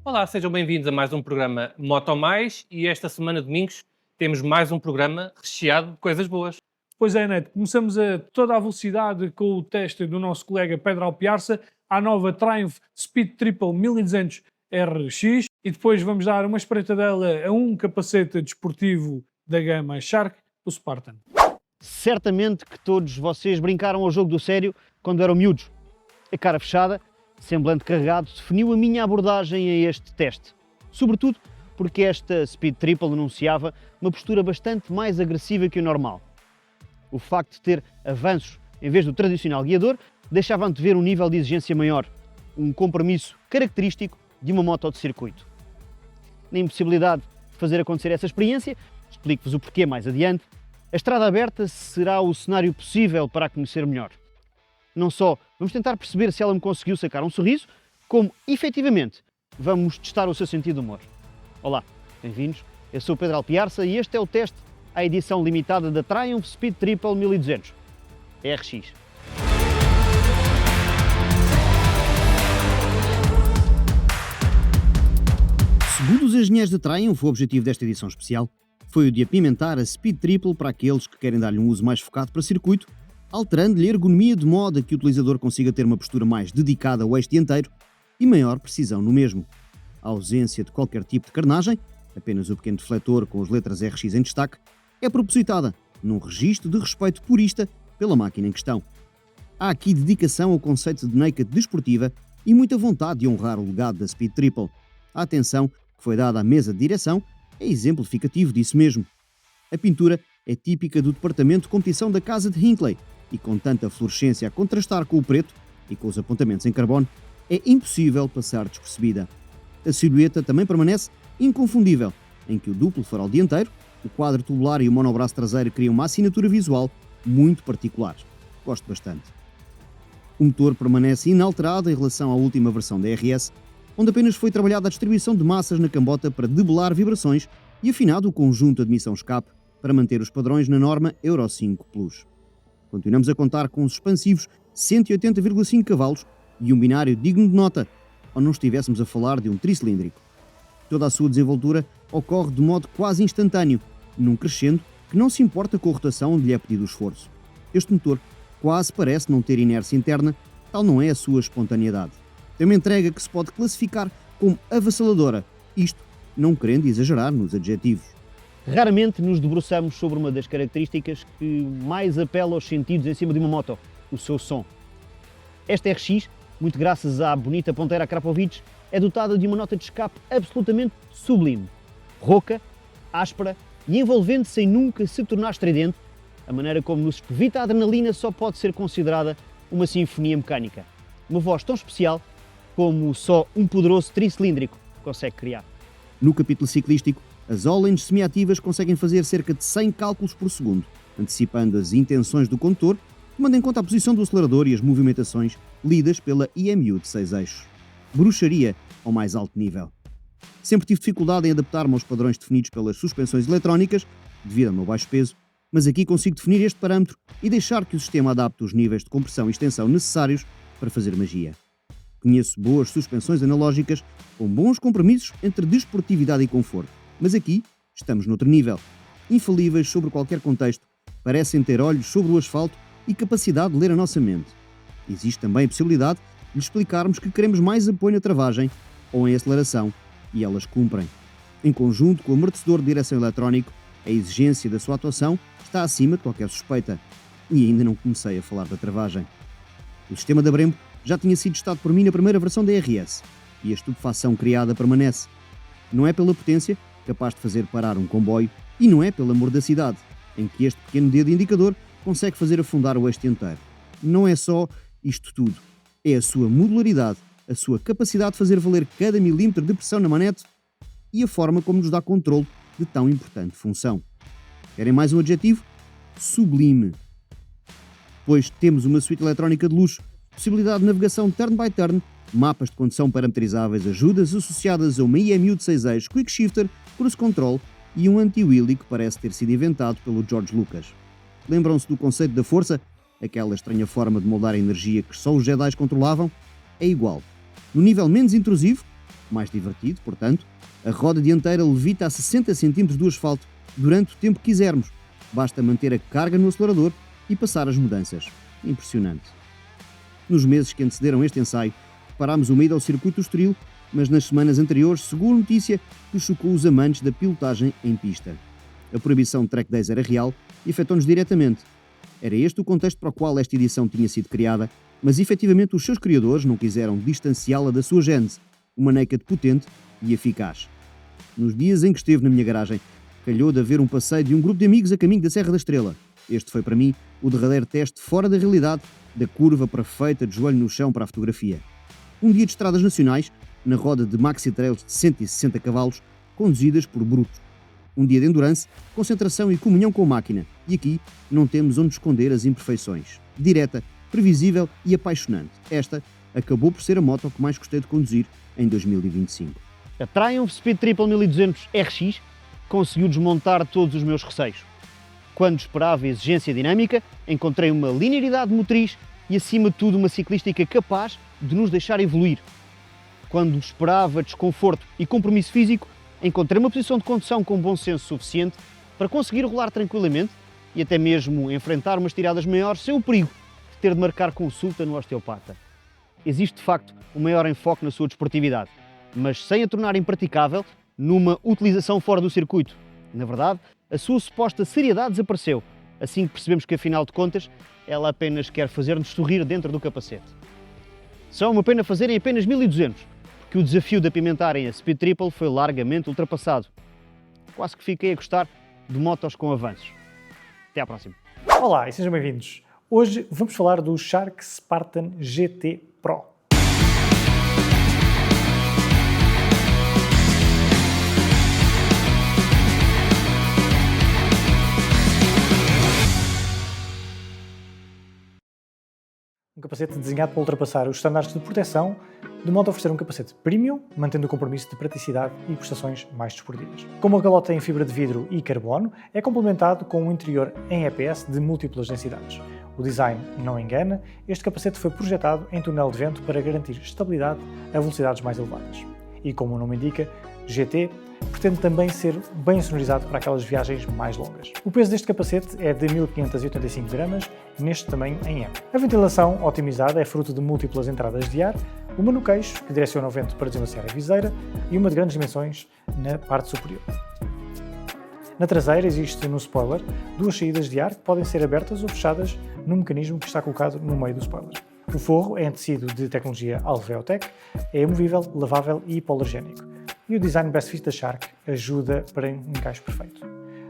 Olá, sejam bem-vindos a mais um programa Moto Mais e esta semana, domingos, temos mais um programa recheado de coisas boas. Pois é, Neto, começamos a toda a velocidade com o teste do nosso colega Pedro Alpiarça à nova Triumph Speed Triple 1200 RX e depois vamos dar uma espreitadela a um capacete desportivo da gama Shark, o Spartan. Certamente que todos vocês brincaram ao jogo do sério quando eram miúdos. A cara fechada, semblante carregado, definiu a minha abordagem a este teste. Sobretudo porque esta Speed Triple anunciava uma postura bastante mais agressiva que o normal. O facto de ter avanços em vez do tradicional guiador deixava antever um nível de exigência maior, um compromisso característico de uma moto de circuito. Na impossibilidade de fazer acontecer essa experiência, explico-vos o porquê mais adiante, a estrada aberta será o cenário possível para a conhecer melhor. Não só vamos tentar perceber se ela me conseguiu sacar um sorriso, como, efetivamente, vamos testar o seu sentido de humor. Olá, bem-vindos. Eu sou o Pedro Alpiarça e este é o teste à edição limitada da Triumph Speed Triple 1200 RX. Segundo os engenheiros da Triumph, o objetivo desta edição especial foi o de apimentar a Speed Triple para aqueles que querem dar-lhe um uso mais focado para circuito, alterando-lhe a ergonomia de modo a que o utilizador consiga ter uma postura mais dedicada ao eixo dianteiro e maior precisão no mesmo. A ausência de qualquer tipo de carnagem, apenas o pequeno defletor com as letras RX em destaque, é propositada num registro de respeito purista pela máquina em questão. Há aqui dedicação ao conceito de naked desportiva e muita vontade de honrar o legado da Speed Triple. A atenção que foi dada à mesa de direção é exemplificativo disso mesmo. A pintura é típica do departamento de competição da casa de Hinckley e com tanta fluorescência a contrastar com o preto e com os apontamentos em carbono, é impossível passar despercebida. A silhueta também permanece inconfundível, em que o duplo farol dianteiro, o quadro tubular e o monobraço traseiro criam uma assinatura visual muito particular. Gosto bastante. O motor permanece inalterado em relação à última versão da RS, onde apenas foi trabalhada a distribuição de massas na cambota para debelar vibrações e afinado o conjunto de admissão-escape para manter os padrões na norma Euro 5 Plus. Continuamos a contar com os expansivos 180,5 cavalos e um binário digno de nota, ou não estivéssemos a falar de um tricilíndrico. Toda a sua desenvoltura ocorre de modo quase instantâneo, num crescendo que não se importa com a rotação onde lhe é pedido o esforço. Este motor quase parece não ter inércia interna, tal não é a sua espontaneidade. Tem uma entrega que se pode classificar como avassaladora, isto não querendo exagerar nos adjetivos. Raramente nos debruçamos sobre uma das características que mais apela aos sentidos em cima de uma moto, o seu som. Esta RX, muito graças à bonita ponteira Krapovic, é dotada de uma nota de escape absolutamente sublime. Rouca, áspera e envolvente sem nunca se tornar estridente, a maneira como nos espevita a adrenalina só pode ser considerada uma sinfonia mecânica. Uma voz tão especial como só um poderoso tricilíndrico consegue criar. No capítulo ciclístico, as Öhlins semiativas conseguem fazer cerca de 100 cálculos por segundo, antecipando as intenções do condutor, tomando em conta a posição do acelerador e as movimentações lidas pela IMU de 6 eixos. Bruxaria ao mais alto nível. Sempre tive dificuldade em adaptar-me aos padrões definidos pelas suspensões eletrónicas, devido ao meu baixo peso, mas aqui consigo definir este parâmetro e deixar que o sistema adapte os níveis de compressão e extensão necessários para fazer magia. Conheço boas suspensões analógicas com bons compromissos entre desportividade e conforto, mas aqui estamos noutro nível. Infalíveis sobre qualquer contexto, parecem ter olhos sobre o asfalto e capacidade de ler a nossa mente. Existe também a possibilidade de lhe explicarmos que queremos mais apoio na travagem ou em aceleração, e elas cumprem. Em conjunto com o amortecedor de direção eletrónico, a exigência da sua atuação está acima de qualquer suspeita. E ainda não comecei a falar da travagem. O sistema da Brembo já tinha sido testado por mim na primeira versão da RS, e a estupefação criada permanece. Não é pela potência, capaz de fazer parar um comboio, e não é pela mordacidade, em que este pequeno dedo indicador consegue fazer afundar o eixo dianteiro. Não é só isto tudo, é a sua modularidade, a sua capacidade de fazer valer cada milímetro de pressão na manete e a forma como nos dá controle de tão importante função. Querem mais um adjetivo? Sublime. Pois temos uma suíte eletrónica de luxo, possibilidade de navegação turn by turn, mapas de condução parametrizáveis, ajudas associadas a uma IMU de 6 eixos, quick shifter, cruise control e um anti-wheelie que parece ter sido inventado pelo George Lucas. Lembram-se do conceito da força? Aquela estranha forma de moldar a energia que só os Jedi controlavam? É igual. No nível menos intrusivo, Mais divertido, portanto, a roda dianteira levita a 60 cm do asfalto durante o tempo que quisermos. Basta manter a carga no acelerador e passar as mudanças. Impressionante. Nos meses que antecederam este ensaio, preparámos uma ida ao circuito do Estoril, mas nas semanas anteriores, segunda notícia que chocou os amantes da pilotagem em pista. A proibição de track days era real e afetou-nos diretamente. Era este o contexto para o qual esta edição tinha sido criada, mas efetivamente os seus criadores não quiseram distanciá-la da sua gênese, uma naked potente e eficaz. Nos dias em que esteve na minha garagem, calhou de haver um passeio de um grupo de amigos a caminho da Serra da Estrela. Este foi para mim o derradeiro teste fora da realidade da curva perfeita de joelho no chão para a fotografia. Um dia de estradas nacionais, na roda de maxi trails de 160 cavalos, conduzidas por brutos. Um dia de endurance, concentração e comunhão com a máquina. E aqui não temos onde esconder as imperfeições. Direta, previsível e apaixonante. Esta acabou por ser a moto que mais gostei de conduzir em 2025. A Triumph Speed Triple 1200 RX conseguiu desmontar todos os meus receios. Quando esperava exigência dinâmica, encontrei uma linearidade motriz e, acima de tudo, uma ciclística capaz de nos deixar evoluir. Quando esperava desconforto e compromisso físico, encontrei uma posição de condução com bom senso suficiente para conseguir rolar tranquilamente e até mesmo enfrentar umas tiradas maiores sem o perigo de ter de marcar consulta no osteopata. Existe, de facto, um maior enfoque na sua desportividade, mas sem a tornar impraticável numa utilização fora do circuito. Na verdade, a sua suposta seriedade desapareceu, assim que percebemos que, afinal de contas, ela apenas quer fazer-nos sorrir dentro do capacete. Só uma pena fazerem apenas 1200, porque o desafio de apimentarem a Speed Triple foi largamente ultrapassado. Quase que fiquei a gostar de motos com avanços. Até à próxima. Olá e sejam bem-vindos. Hoje vamos falar do Shark Spartan GT Pro. Um capacete desenhado para ultrapassar os estándares de proteção, de modo a oferecer um capacete premium, mantendo o compromisso de praticidade e prestações mais desportivas. Com uma calota em fibra de vidro e carbono, é complementado com um interior em EPS de múltiplas densidades. O design não engana, este capacete foi projetado em túnel de vento para garantir estabilidade a velocidades mais elevadas. E como o nome indica, GT pretende também ser bem sonorizado para aquelas viagens mais longas. O peso deste capacete é de 1585 gramas, neste tamanho em M. A ventilação otimizada é fruto de múltiplas entradas de ar, uma no queixo, que direciona o vento para desenlaçar a viseira, e uma de grandes dimensões na parte superior. Na traseira existe no spoiler duas saídas de ar que podem ser abertas ou fechadas num mecanismo que está colocado no meio do spoiler. O forro é em tecido de tecnologia Alveotec, é movível, lavável e hipoalergénico. E o design Best Fit da Shark ajuda para um encaixe perfeito.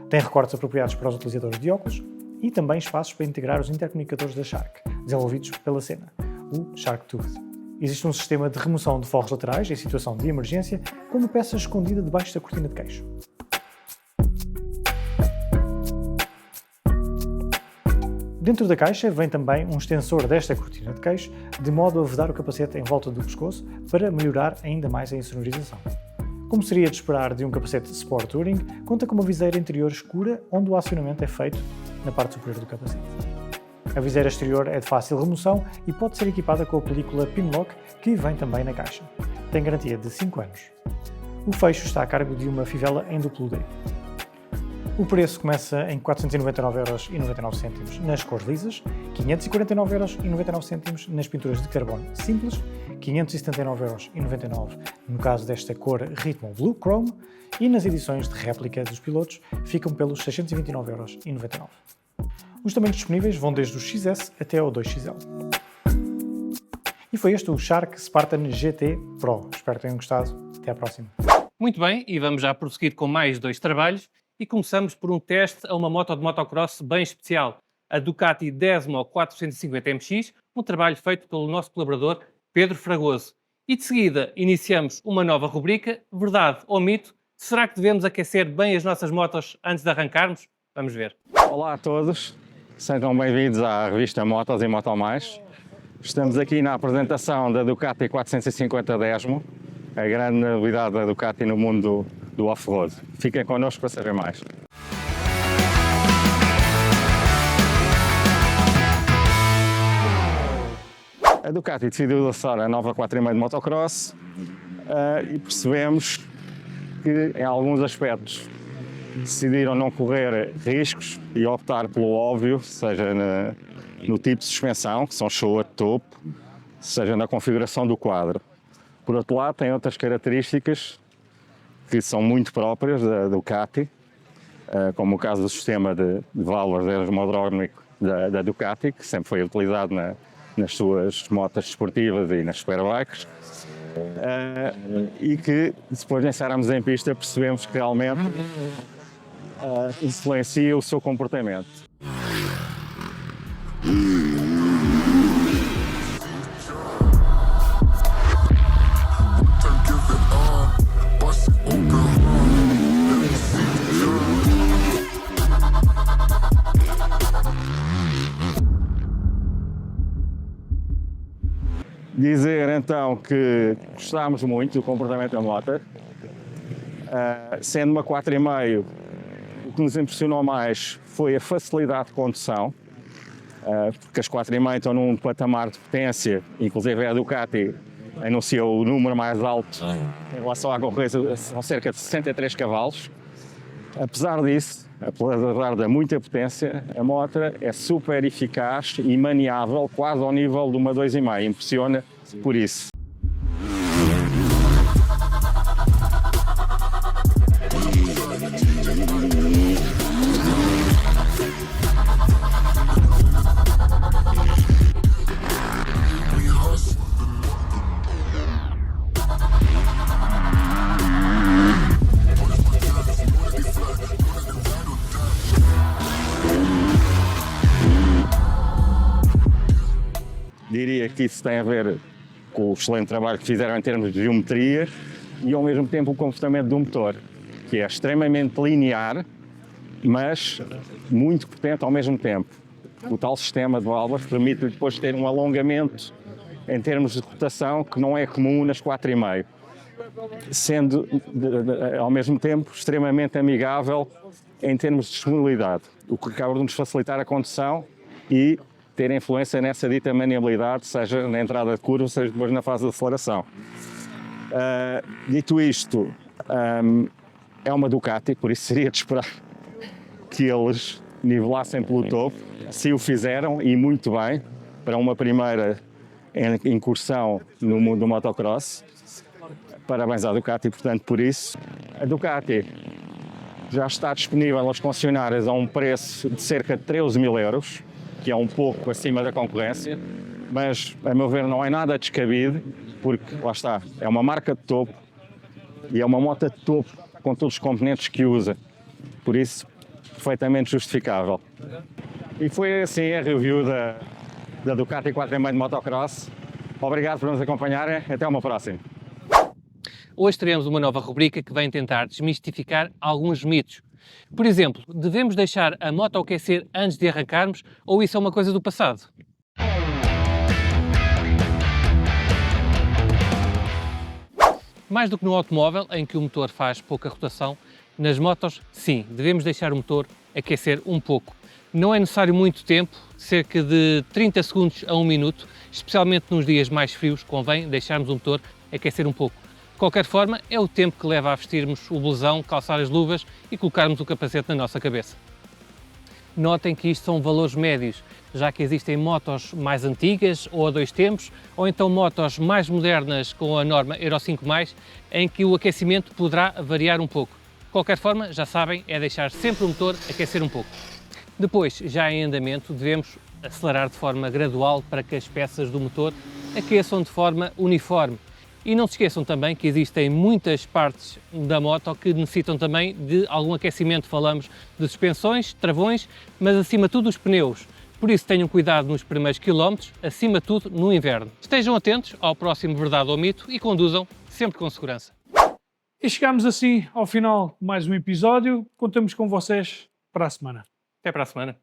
Tem recortes apropriados para os utilizadores de óculos e também espaços para integrar os intercomunicadores da Shark, desenvolvidos pela Sena, o Shark Tooth. Existe um sistema de remoção de forros laterais em situação de emergência, com uma peça escondida debaixo da cortina de queixo. Dentro da caixa vem também um extensor desta cortina de queixo, de modo a vedar o capacete em volta do pescoço para melhorar ainda mais a insonorização. Como seria de esperar de um capacete Sport Touring, conta com uma viseira interior escura onde o acionamento é feito na parte superior do capacete. A viseira exterior é de fácil remoção e pode ser equipada com a película Pinlock que vem também na caixa. Tem garantia de 5 anos. O fecho está a cargo de uma fivela em duplo D. O preço começa em 499,99€ nas cores lisas, 549,99€ nas pinturas de carbono simples, 579,99€ no caso desta cor Rhythm Blue Chrome e nas edições de réplica dos pilotos ficam pelos 629,99€. Os tamanhos disponíveis vão desde o XS até ao 2XL. E foi este o Shark Spartan GT Pro. Espero que tenham gostado. Até à próxima. Muito bem, e vamos já prosseguir com mais dois trabalhos. E começamos por um teste a uma moto de motocross bem especial, a Ducati Desmo 450 MX, um trabalho feito pelo nosso colaborador Pedro Fragoso. E de seguida iniciamos uma nova rubrica, Verdade ou Mito? Será que devemos aquecer bem as nossas motos antes de arrancarmos? Vamos ver. Olá a todos, sejam bem-vindos à revista Motos e Moto Mais. Estamos aqui na apresentação da Ducati 450 Desmo, a grande novidade da Ducati no mundo do off-road. Fiquem connosco para saber mais. A Ducati decidiu lançar a nova 4,5 de motocross. e percebemos que, em alguns aspectos, decidiram não correr riscos e optar pelo óbvio, seja no tipo de suspensão, que são Showa de topo, seja na configuração do quadro. Por outro lado, tem outras características que são muito próprias da Ducati, como o caso do sistema de válvulas aerodinâmico da Ducati, que sempre foi utilizado nas suas motas desportivas e nas superbikes, e que depois de ensaiarmos em pista percebemos que realmente influencia o seu comportamento. Dizer então que gostámos muito do comportamento da moto, sendo uma 4,5, o que nos impressionou mais foi a facilidade de condução, porque as 4,5 estão num patamar de potência, inclusive a Ducati anunciou o número mais alto em relação à concorrência, são cerca de 63 cavalos. Apesar disso, apesar da muita potência, a moto é super eficaz e maniável, quase ao nível de uma 2,5. Impressiona por isso. Diria que isso tem a ver com o excelente trabalho que fizeram em termos de geometria e ao mesmo tempo o comportamento do motor, que é extremamente linear, mas muito potente ao mesmo tempo. O tal sistema de válvulas permite-lhe depois ter um alongamento em termos de rotação que não é comum nas 4,5, sendo ao mesmo tempo extremamente amigável em termos de disponibilidade, o que acaba de nos facilitar a condução e ter influência nessa dita maniabilidade, seja na entrada de curva, seja depois na fase de aceleração. Dito isto, é uma Ducati, por isso seria de esperar que eles nivelassem pelo topo. Se o fizeram, e muito bem, para uma primeira incursão no mundo do motocross. Parabéns à Ducati, portanto, por isso. A Ducati já está disponível nas concessionárias a um preço de cerca de 13.000 euros, que é um pouco acima da concorrência, mas, a meu ver, não é nada descabido, porque, lá está, é uma marca de topo e é uma moto de topo com todos os componentes que usa, por isso, perfeitamente justificável. E foi assim a review da Ducati 4,5 de motocross. Obrigado por nos acompanharem, até uma próxima. Hoje teremos uma nova rubrica que vem tentar desmistificar alguns mitos. Por exemplo, devemos deixar a moto aquecer antes de arrancarmos ou isso é uma coisa do passado? Mais do que no automóvel, em que o motor faz pouca rotação, nas motos, sim, devemos deixar o motor aquecer um pouco. Não é necessário muito tempo, cerca de 30 segundos a 1 minuto, especialmente nos dias mais frios, convém deixarmos o motor aquecer um pouco. De qualquer forma, é o tempo que leva a vestirmos o blusão, calçar as luvas e colocarmos o capacete na nossa cabeça. Notem que isto são valores médios, já que existem motos mais antigas ou a 2 tempos, ou então motos mais modernas com a norma Euro 5+, em que o aquecimento poderá variar um pouco. De qualquer forma, já sabem, é deixar sempre o motor aquecer um pouco. Depois, já em andamento, devemos acelerar de forma gradual para que as peças do motor aqueçam de forma uniforme. E não se esqueçam também que existem muitas partes da moto que necessitam também de algum aquecimento. Falamos de suspensões, travões, mas acima de tudo os pneus. Por isso tenham cuidado nos primeiros quilómetros, acima de tudo no inverno. Estejam atentos ao próximo Verdade ou Mito e conduzam sempre com segurança. E chegamos assim ao final de mais um episódio. Contamos com vocês para a semana. Até para a semana.